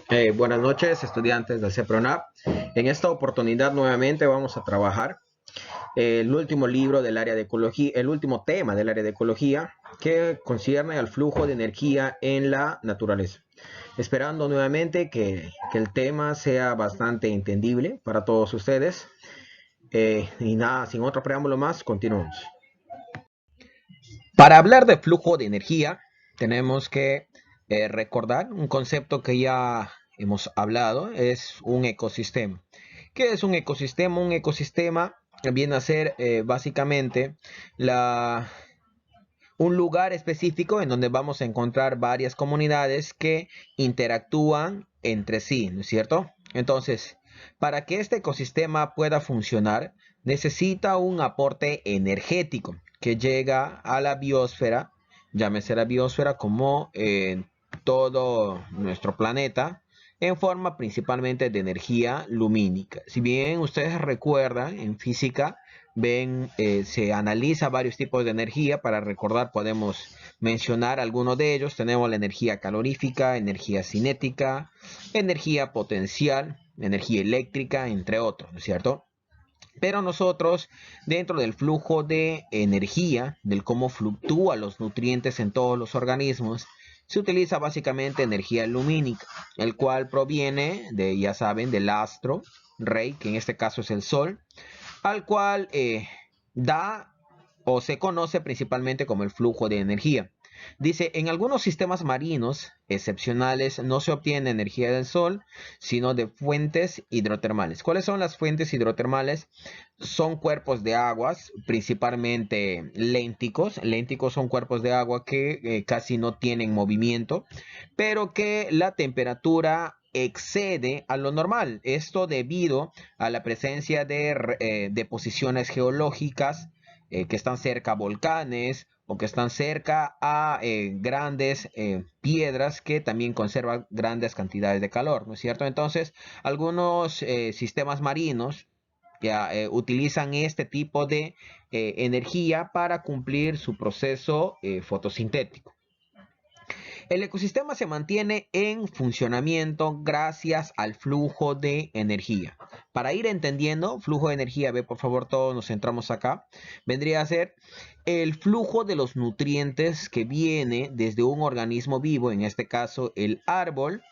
Buenas noches, estudiantes de CEPRONAP. En esta oportunidad nuevamente vamos a trabajar el último libro del área de ecología, el último tema del área de ecología que concierne al flujo de energía en la naturaleza. Esperando nuevamente que el tema sea bastante entendible para todos ustedes. Y nada, sin otro preámbulo más, continuamos. Para hablar de flujo de energía, tenemos que recordar un concepto que ya hemos hablado, es un ecosistema. ¿Qué es un ecosistema? Un ecosistema viene a ser básicamente un lugar específico en donde vamos a encontrar varias comunidades que interactúan entre sí, ¿no es cierto? Entonces, para que este ecosistema pueda funcionar, necesita un aporte energético que llega a la biosfera, llámese la biosfera como todo nuestro planeta, en forma principalmente de energía lumínica. Si bien ustedes recuerdan en física, se analiza varios tipos de energía. Para recordar podemos mencionar algunos de ellos. Tenemos la energía calorífica, energía cinética, energía potencial, energía eléctrica, entre otros, ¿no es cierto? Pero nosotros, dentro del flujo de energía, del cómo fluctúan los nutrientes en todos los organismos, se utiliza básicamente energía lumínica, el cual proviene de, ya saben, del astro rey, que en este caso es el Sol, al cual da o se conoce principalmente como el flujo de energía. Dice, en algunos sistemas marinos excepcionales no se obtiene energía del sol, sino de fuentes hidrotermales. ¿Cuáles son las fuentes hidrotermales? Son cuerpos de aguas, principalmente lénticos. Lénticos son cuerpos de agua que casi no tienen movimiento, pero que la temperatura excede a lo normal. Esto debido a la presencia de deposiciones geológicas que están cerca a volcanes o que están cerca a grandes piedras que también conservan grandes cantidades de calor, ¿no es cierto? Entonces, algunos sistemas marinos ya utilizan este tipo de energía para cumplir su proceso fotosintético. El ecosistema se mantiene en funcionamiento gracias al flujo de energía. Para ir entendiendo, flujo de energía, ve por favor, todos nos centramos acá, vendría a ser el flujo de los nutrientes que viene desde un organismo vivo, en este caso el árbol,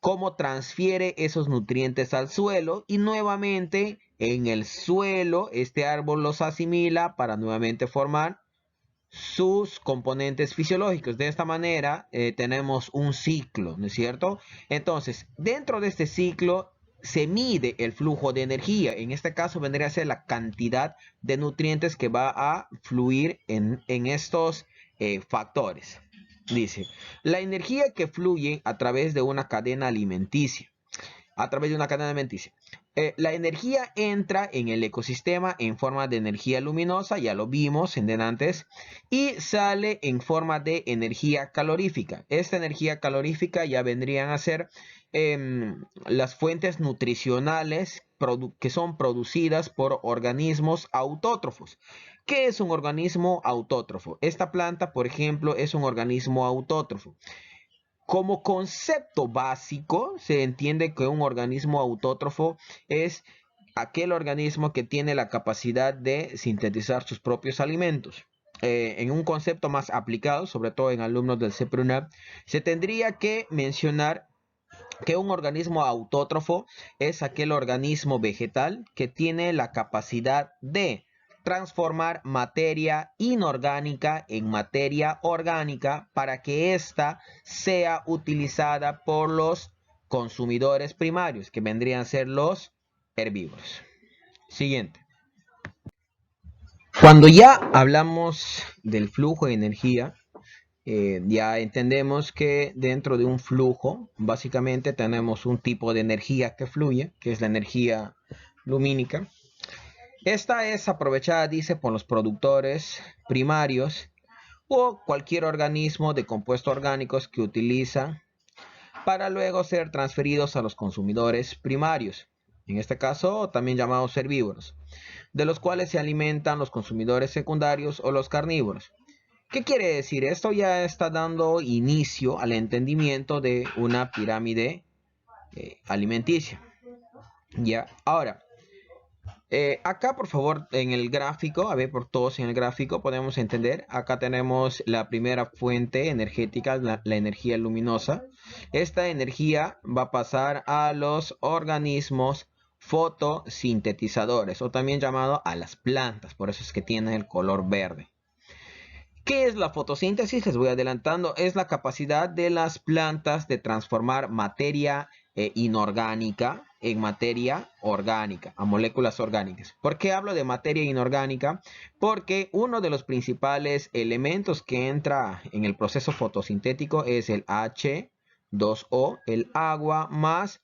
cómo transfiere esos nutrientes al suelo y nuevamente en el suelo este árbol los asimila para nuevamente formar sus componentes fisiológicos. De esta manera tenemos un ciclo, ¿no es cierto? Entonces, dentro de este ciclo se mide el flujo de energía. En este caso vendría a ser la cantidad de nutrientes que va a fluir en estos factores. Dice, la energía que fluye a través de una cadena alimenticia. A través de una cadena alimenticia. La energía entra en el ecosistema en forma de energía luminosa, ya lo vimos en antes, y sale en forma de energía calorífica. Esta energía calorífica ya vendrían a ser las fuentes nutricionales que son producidas por organismos autótrofos. ¿Qué es un organismo autótrofo? Esta planta, por ejemplo, es un organismo autótrofo. Como concepto básico, se entiende que un organismo autótrofo es aquel organismo que tiene la capacidad de sintetizar sus propios alimentos. En un concepto más aplicado, sobre todo en alumnos del CEPRUNAP, se tendría que mencionar que un organismo autótrofo es aquel organismo vegetal que tiene la capacidad de transformar materia inorgánica en materia orgánica para que ésta sea utilizada por los consumidores primarios, que vendrían a ser los herbívoros. Siguiente. Cuando ya hablamos del flujo de energía, ya entendemos que dentro de un flujo, básicamente tenemos un tipo de energía que fluye, que es la energía lumínica. Esta es aprovechada, dice, por los productores primarios o cualquier organismo de compuestos orgánicos que utilizan para luego ser transferidos a los consumidores primarios, en este caso también llamados herbívoros, de los cuales se alimentan los consumidores secundarios o los carnívoros. ¿Qué quiere decir? Esto ya está dando inicio al entendimiento de una pirámide alimenticia. Ya, ahora, acá por favor en el gráfico, a ver por todos en el gráfico podemos entender, acá tenemos la primera fuente energética, la energía luminosa. Esta energía va a pasar a los organismos fotosintetizadores o también llamado a las plantas, por eso es que tiene el color verde. ¿Qué es la fotosíntesis? Les voy adelantando. Es la capacidad de las plantas de transformar materia inorgánica en materia orgánica, a moléculas orgánicas. ¿Por qué hablo de materia inorgánica? Porque uno de los principales elementos que entra en el proceso fotosintético es el H2O, el agua, más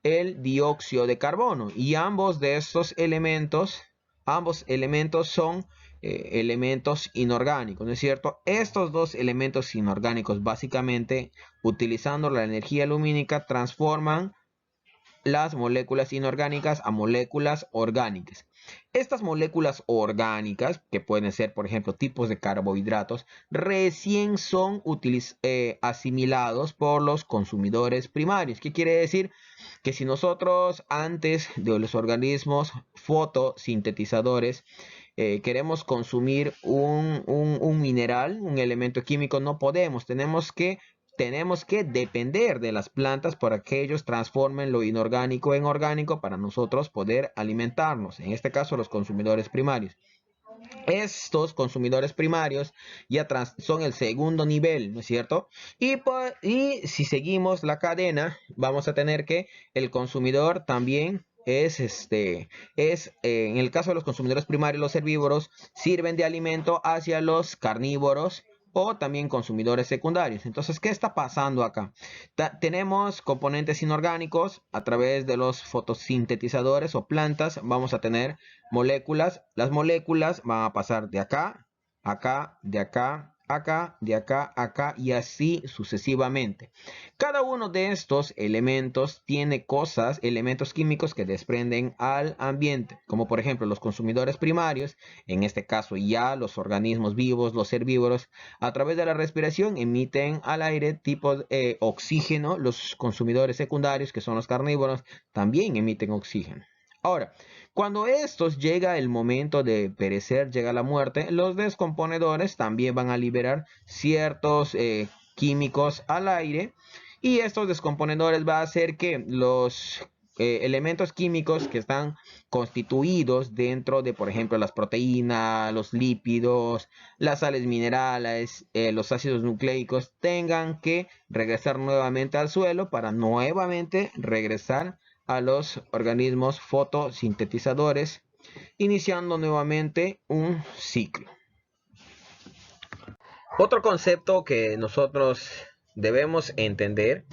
el dióxido de carbono. Y ambos elementos son elementos inorgánicos, ¿no es cierto? Estos dos elementos inorgánicos, básicamente, utilizando la energía lumínica, transforman las moléculas inorgánicas a moléculas orgánicas. Estas moléculas orgánicas, que pueden ser, por ejemplo, tipos de carbohidratos, recién son asimilados por los consumidores primarios. ¿Qué quiere decir? Que si nosotros antes de los organismos fotosintetizadores queremos consumir un mineral, un elemento químico, no podemos. Tenemos que depender de las plantas para que ellos transformen lo inorgánico en orgánico para nosotros poder alimentarnos. En este caso, los consumidores primarios. Estos consumidores primarios ya son el segundo nivel, ¿no es cierto? Y si seguimos la cadena, vamos a tener que el consumidor también en el caso de los consumidores primarios, los herbívoros sirven de alimento hacia los carnívoros o también consumidores secundarios. Entonces, ¿qué está pasando acá? Tenemos componentes inorgánicos a través de los fotosintetizadores o plantas. Vamos a tener moléculas. Las moléculas van a pasar de acá, acá, de acá, acá, de acá, acá y así sucesivamente. Cada uno de estos elementos tiene elementos químicos que desprenden al ambiente, como por ejemplo los consumidores primarios, en este caso ya los organismos vivos, los herbívoros, a través de la respiración emiten al aire tipo oxígeno. Los consumidores secundarios, que son los carnívoros, también emiten oxígeno. Ahora, cuando estos llega el momento de perecer, llega la muerte, los descomponedores también van a liberar ciertos químicos al aire y estos descomponedores va a hacer que los elementos químicos que están constituidos dentro de, por ejemplo, las proteínas, los lípidos, las sales minerales, los ácidos nucleicos, tengan que regresar nuevamente al suelo para nuevamente regresar a los organismos fotosintetizadores, iniciando nuevamente un ciclo. Otro concepto que nosotros debemos entender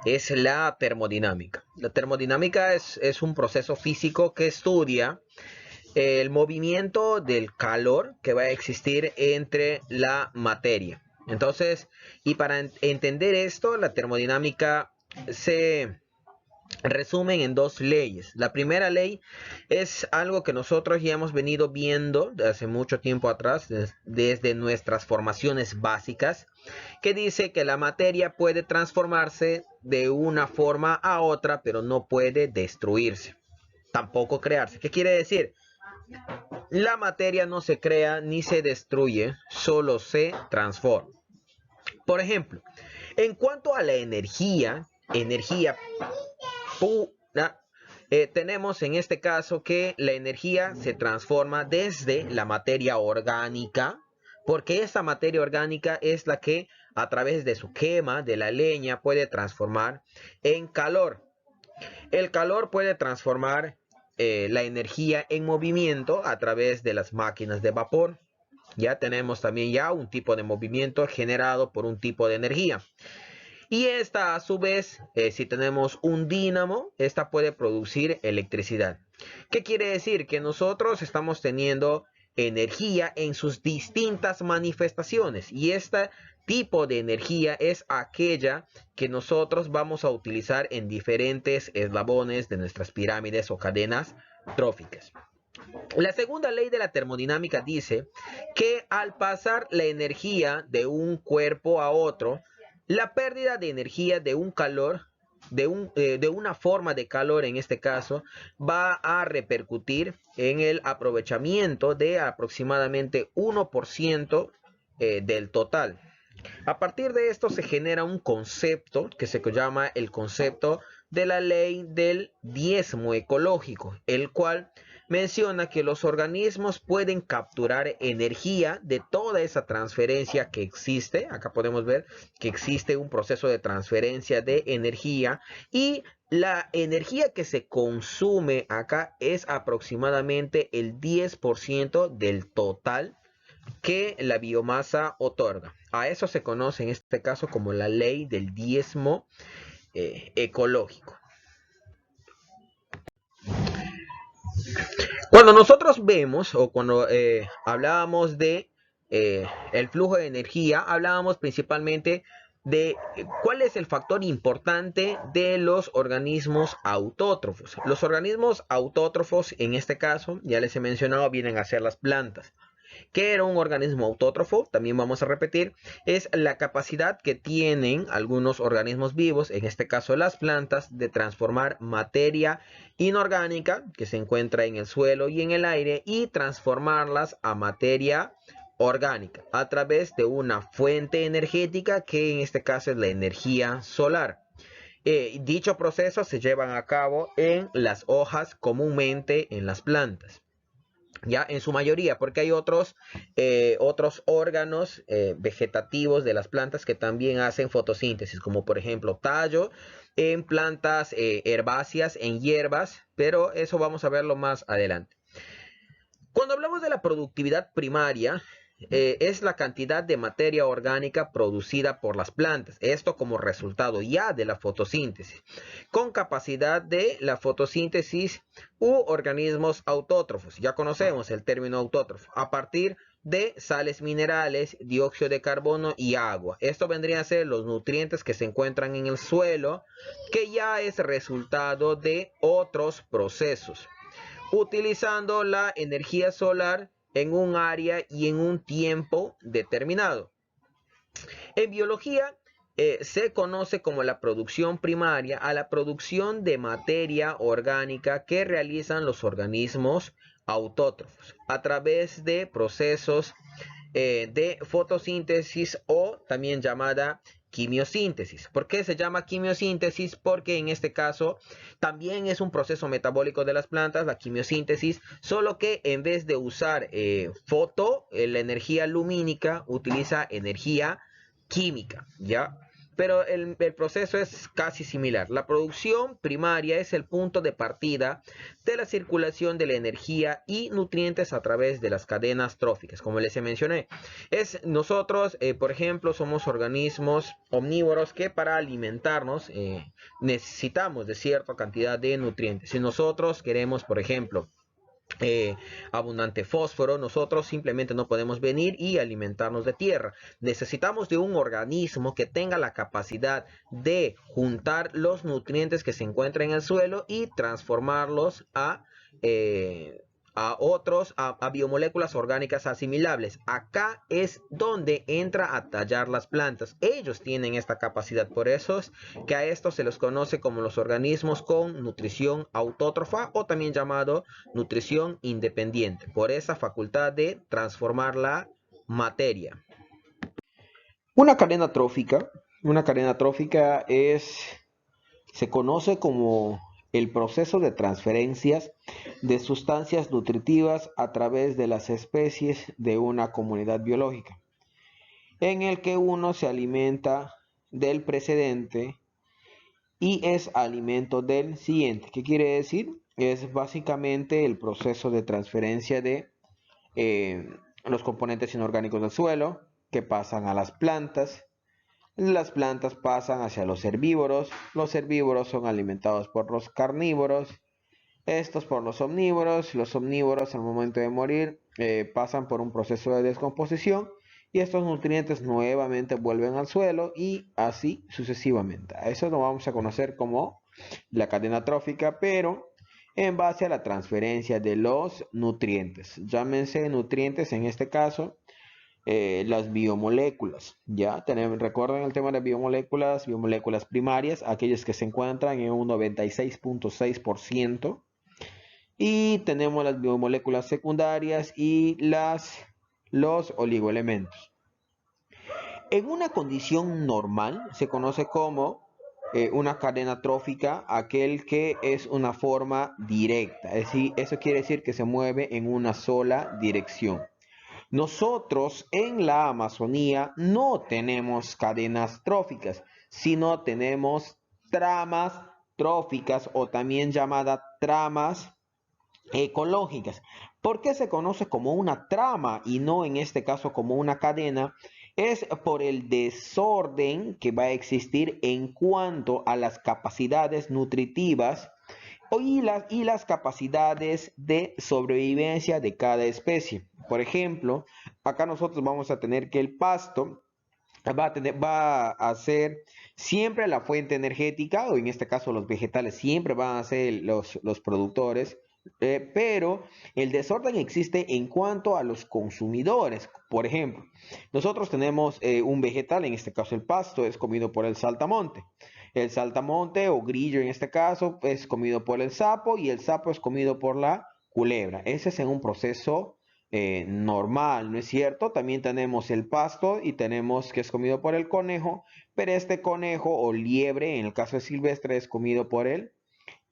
es la termodinámica. La termodinámica es un proceso físico que estudia el movimiento del calor que va a existir entre la materia. Entonces, y para entender esto, la termodinámica se resumen en dos leyes. La primera ley es algo que nosotros ya hemos venido viendo desde hace mucho tiempo atrás, desde nuestras formaciones básicas, que dice que la materia puede transformarse de una forma a otra, pero no puede destruirse, tampoco crearse. ¿Qué quiere decir? La materia no se crea ni se destruye, solo se transforma. Por ejemplo, en cuanto a la energía pura, tenemos en este caso que la energía se transforma desde la materia orgánica, porque esta materia orgánica es la que a través de su quema de la leña puede transformar en calor. El calor puede transformar la energía en movimiento a través de las máquinas de vapor. Ya tenemos también ya un tipo de movimiento generado por un tipo de energía. Y esta a su vez, si tenemos un dínamo, esta puede producir electricidad. ¿Qué quiere decir? Que nosotros estamos teniendo energía en sus distintas manifestaciones y este tipo de energía es aquella que nosotros vamos a utilizar en diferentes eslabones de nuestras pirámides o cadenas tróficas. La segunda ley de la termodinámica dice que al pasar la energía de un cuerpo a otro, la pérdida de energía de un calor de una forma de calor, en este caso, va a repercutir en el aprovechamiento de aproximadamente 1% del total. A partir de esto se genera un concepto que se llama el concepto de la ley del diezmo ecológico, el cual menciona que los organismos pueden capturar energía de toda esa transferencia que existe. Acá podemos ver que existe un proceso de transferencia de energía y la energía que se consume acá es aproximadamente el 10% del total que la biomasa otorga. A eso se conoce en este caso como la ley del diezmo ecológico. Cuando nosotros vemos o cuando hablábamos de el flujo de energía, hablábamos principalmente de cuál es el factor importante de los organismos autótrofos. Los organismos autótrofos, en este caso, ya les he mencionado, vienen a ser las plantas. ¿Qué era un organismo autótrofo? También vamos a repetir, es la capacidad que tienen algunos organismos vivos, en este caso las plantas, de transformar materia inorgánica que se encuentra en el suelo y en el aire y transformarlas a materia orgánica a través de una fuente energética que en este caso es la energía solar. Dicho proceso se lleva a cabo en las hojas, comúnmente en las plantas. Ya en su mayoría, porque hay otros órganos vegetativos de las plantas que también hacen fotosíntesis, como por ejemplo tallo en plantas herbáceas, en hierbas, pero eso vamos a verlo más adelante. Cuando hablamos de la productividad primaria, es la cantidad de materia orgánica producida por las plantas, esto como resultado ya de la fotosíntesis, con capacidad de la fotosíntesis u organismos autótrofos. Ya conocemos el término autótrofo, a partir de sales minerales, dióxido de carbono y agua. Esto vendría a ser los nutrientes que se encuentran en el suelo, que ya es resultado de otros procesos utilizando la energía solar en un área y en un tiempo determinado. En biología se conoce como la producción primaria a la producción de materia orgánica que realizan los organismos autótrofos a través de procesos de fotosíntesis o también llamada quimiosíntesis. ¿Por qué se llama quimiosíntesis? Porque en este caso también es un proceso metabólico de las plantas, la quimiosíntesis, solo que en vez de usar la energía lumínica, utiliza energía química, ¿ya? Pero el proceso es casi similar. La producción primaria es el punto de partida de la circulación de la energía y nutrientes a través de las cadenas tróficas, como les mencioné. Nosotros, por ejemplo, somos organismos omnívoros que para alimentarnos necesitamos de cierta cantidad de nutrientes. Si nosotros queremos, por ejemplo, abundante fósforo, nosotros simplemente no podemos venir y alimentarnos de tierra. Necesitamos de un organismo que tenga la capacidad de juntar los nutrientes que se encuentran en el suelo y transformarlos a biomoléculas orgánicas asimilables. Acá es donde entra a tallar las plantas. Ellos tienen esta capacidad, por eso es que a estos se los conoce como los organismos con nutrición autótrofa o también llamado nutrición independiente, por esa facultad de transformar la materia. Una cadena trófica, se conoce como el proceso de transferencias de sustancias nutritivas a través de las especies de una comunidad biológica, en el que uno se alimenta del precedente y es alimento del siguiente. ¿Qué quiere decir? Es básicamente el proceso de transferencia de los componentes inorgánicos del suelo que pasan a las plantas. Las plantas pasan hacia los herbívoros son alimentados por los carnívoros, estos por los omnívoros al momento de morir pasan por un proceso de descomposición y estos nutrientes nuevamente vuelven al suelo y así sucesivamente. A eso lo vamos a conocer como la cadena trófica, pero en base a la transferencia de los nutrientes. Llámense nutrientes en este caso las biomoléculas. Ya tenemos, recuerden el tema de biomoléculas, biomoléculas primarias, aquellas que se encuentran en un 96.6%. Y tenemos las biomoléculas secundarias y los oligoelementos. En una condición normal se conoce como una cadena trófica, aquel que es una forma directa. Es decir, eso quiere decir que se mueve en una sola dirección. Nosotros en la Amazonía no tenemos cadenas tróficas, sino tenemos tramas tróficas o también llamadas tramas ecológicas. ¿Por qué se conoce como una trama y no en este caso como una cadena? Es por el desorden que va a existir en cuanto a las capacidades nutritivas y las capacidades de sobrevivencia de cada especie. Por ejemplo, acá nosotros vamos a tener que el pasto va a ser siempre la fuente energética, o en este caso los vegetales siempre van a ser los productores, pero el desorden existe en cuanto a los consumidores. Por ejemplo, nosotros tenemos un vegetal, en este caso el pasto, es comido por el saltamonte. El saltamonte o grillo en este caso es comido por el sapo y el sapo es comido por la culebra. Ese es en un proceso normal, ¿no es cierto? También tenemos el pasto y tenemos que es comido por el conejo, pero este conejo o liebre, en el caso de silvestre, es comido por el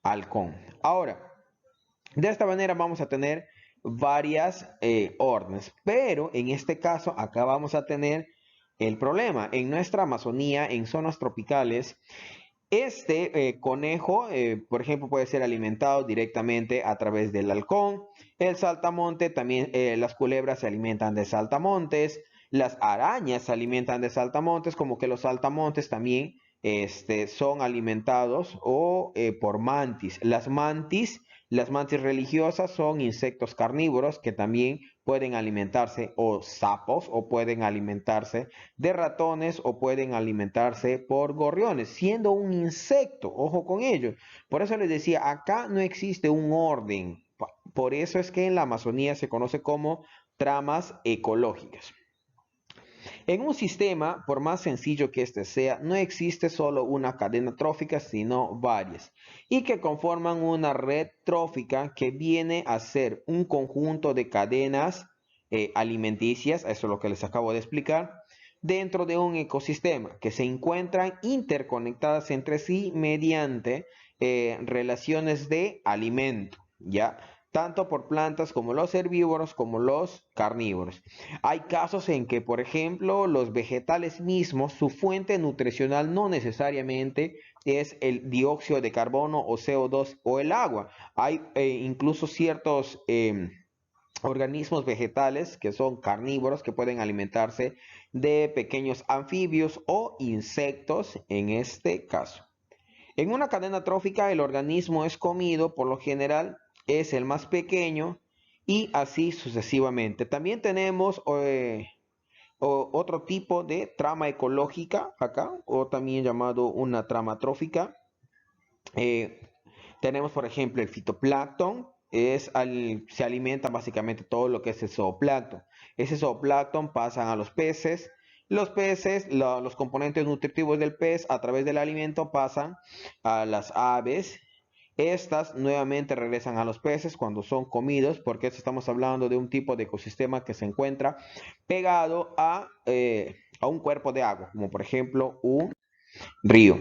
halcón. Ahora, de esta manera vamos a tener varias órdenes, pero en este caso acá vamos a tener el problema. En nuestra Amazonía, en zonas tropicales, este conejo, por ejemplo, puede ser alimentado directamente a través del halcón. El saltamonte, también las culebras se alimentan de saltamontes. Las arañas se alimentan de saltamontes, como que los saltamontes también son alimentados por mantis. Las mantis religiosas son insectos carnívoros que también pueden alimentarse o sapos o pueden alimentarse de ratones o pueden alimentarse por gorriones, siendo un insecto, ojo con ello. Por eso les decía, acá no existe un orden. Por eso es que en la Amazonía se conoce como tramas ecológicas. En un sistema, por más sencillo que este sea, no existe solo una cadena trófica, sino varias, y que conforman una red trófica que viene a ser un conjunto de cadenas alimenticias, eso es lo que les acabo de explicar, dentro de un ecosistema que se encuentran interconectadas entre sí mediante relaciones de alimento, ¿ya? Tanto por plantas como los herbívoros como los carnívoros. Hay casos en que, por ejemplo, los vegetales mismos, su fuente nutricional no necesariamente es el dióxido de carbono o CO2 o el agua. Hay incluso ciertos organismos vegetales que son carnívoros que pueden alimentarse de pequeños anfibios o insectos en este caso. En una cadena trófica el organismo es comido, por lo general es el más pequeño y así sucesivamente. También tenemos otro tipo de trama ecológica acá, o también llamado una trama trófica. Eh, Tenemos, por ejemplo, el fitoplancton, se alimenta básicamente todo lo que es el zooplancton. Ese zooplancton pasan a los peces. Los peces, los componentes nutritivos del pez a través del alimento pasan a las aves. Estas nuevamente regresan a los peces cuando son comidos, porque estamos hablando de un tipo de ecosistema que se encuentra pegado a un cuerpo de agua, como por ejemplo un río.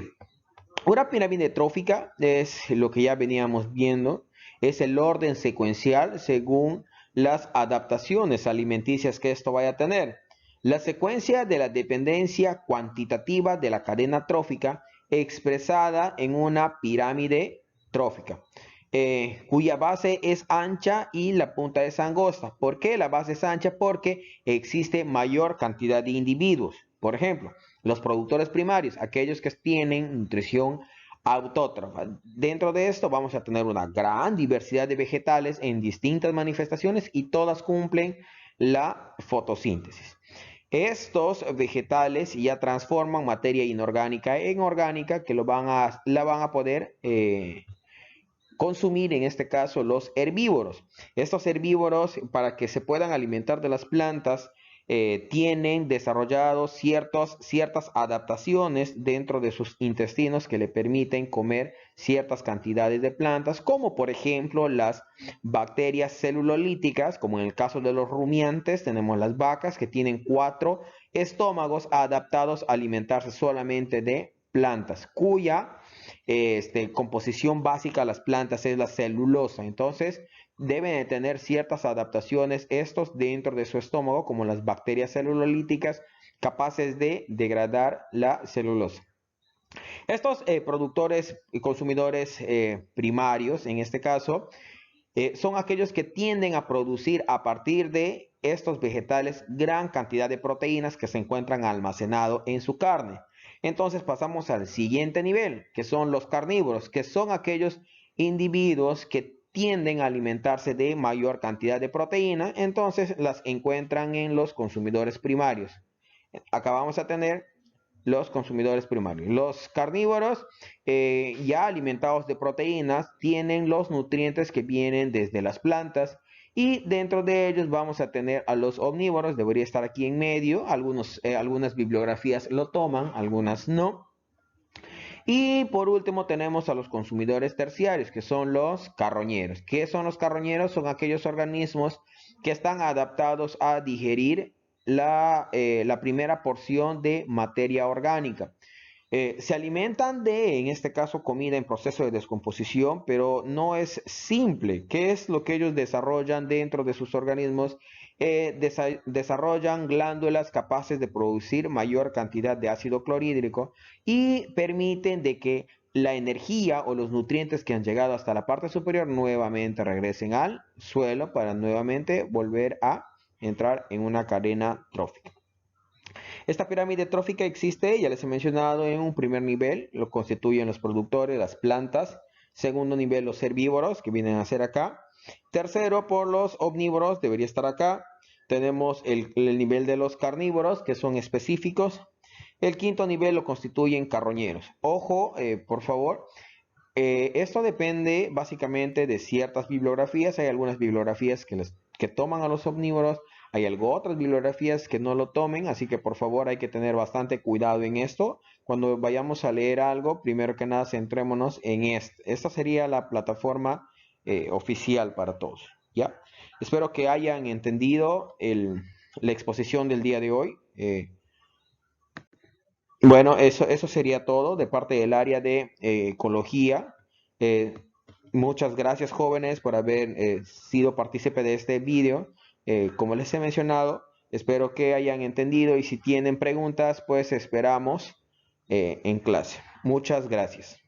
Una pirámide trófica es lo que ya veníamos viendo, es el orden secuencial según las adaptaciones alimenticias que esto vaya a tener. La secuencia de la dependencia cuantitativa de la cadena trófica expresada en una pirámide trófica, cuya base es ancha y la punta es angosta. ¿Por qué la base es ancha? Porque existe mayor cantidad de individuos. Por ejemplo, los productores primarios, aquellos que tienen nutrición autótrofa. Dentro de esto vamos a tener una gran diversidad de vegetales en distintas manifestaciones y todas cumplen la fotosíntesis. Estos vegetales ya transforman materia inorgánica en orgánica que la van a poder consumir, en este caso, los herbívoros. Estos herbívoros, para que se puedan alimentar de las plantas, tienen desarrollado ciertas adaptaciones dentro de sus intestinos que le permiten comer ciertas cantidades de plantas, como por ejemplo las bacterias celulolíticas, como en el caso de los rumiantes, tenemos las vacas que tienen 4 estómagos adaptados a alimentarse solamente de plantas, cuya composición básica de las plantas es la celulosa. Entonces, deben de tener ciertas adaptaciones estos dentro de su estómago, como las bacterias celulolíticas, capaces de degradar la celulosa. Estos productores y consumidores primarios, en este caso, son aquellos que tienden a producir a partir de estos vegetales gran cantidad de proteínas que se encuentran almacenado en su carne. Entonces pasamos al siguiente nivel, que son los carnívoros, que son aquellos individuos que tienden a alimentarse de mayor cantidad de proteína, entonces las encuentran en los consumidores primarios. Acá vamos a tener los consumidores primarios. Los carnívoros, ya alimentados de proteínas, tienen los nutrientes que vienen desde las plantas, y dentro de ellos vamos a tener a los omnívoros. Debería estar aquí en medio. Algunas bibliografías lo toman, algunas no. Y por último tenemos a los consumidores terciarios, que son los carroñeros. ¿Qué son los carroñeros? Son aquellos organismos que están adaptados a digerir la primera porción de materia orgánica. Se alimentan de, en este caso, comida en proceso de descomposición, pero no es simple. ¿Qué es lo que ellos desarrollan dentro de sus organismos? Desarrollan glándulas capaces de producir mayor cantidad de ácido clorhídrico y permiten de que la energía o los nutrientes que han llegado hasta la parte superior nuevamente regresen al suelo para nuevamente volver a entrar en una cadena trófica. Esta pirámide trófica existe, ya les he mencionado, en un primer nivel lo constituyen los productores, las plantas. Segundo nivel, los herbívoros, que vienen a ser acá. Tercero, por los omnívoros, debería estar acá. Tenemos el nivel de los carnívoros, que son específicos. El quinto nivel lo constituyen carroñeros. Ojo, por favor, esto depende básicamente de ciertas bibliografías. Hay algunas bibliografías que toman a los omnívoros, hay otras bibliografías que no lo tomen, así que por favor hay que tener bastante cuidado en esto. Cuando vayamos a leer algo, primero que nada centrémonos en esto. Esta sería la plataforma oficial para todos, ¿ya? Espero que hayan entendido la exposición del día de hoy. Bueno, eso sería todo de parte del área de ecología. Eh, Muchas gracias, jóvenes, por haber sido partícipe de este vídeo. Como les he mencionado, espero que hayan entendido, y si tienen preguntas, pues esperamos en clase. Muchas gracias.